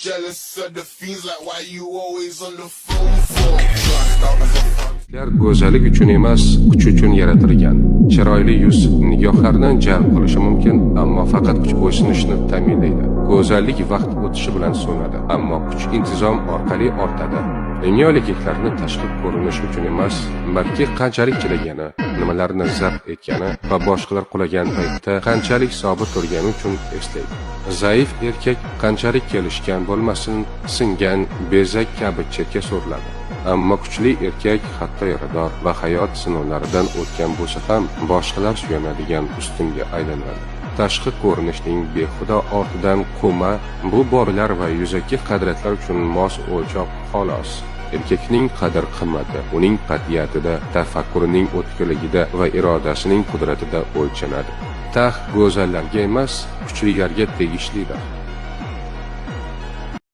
jealous of the fiends like why you always on the phone for? Go'zallik uchun emas, kuch uchun yaratilgan. Chiroyli yuz nigohlarni jalb qilishi mumkin, ammo faqat kuch bo'ysunishni ta'minlaydi. Go'zallik vaqt o'tishi bilan so'nadi, ammo kuch intizom orqali ortadi. Dunyo erkaklarni tashqi ko'rinish uchun emas, balki qanchalik chidagani, nimalarni zabt etgani va boshqalar qulagan paytda qanchalik sobit turgani uchun eslaydi. Zaif erkak qanchalik kelishgan bo'lmasin, singan bezak kabi chetga so'riladi. Ammo kuchli erkak hatto yarador va hayot sinovlaridan o'tgan bo'lsa ham boshqalar suyanadigan ustunga aylanadi. Tashqi ko'rinishning behuda ortidan quma, bu bolalar va yuzaki qadriyatlar uchun mos o'lchoq xolos. Erkakning qadr-qimmati uning qat'iyatida, tafakkurining o'tkirligida va irodasining qudratida o'lchanadi. Taxt go'zallarga emas, kuchlilarga tegishlidir.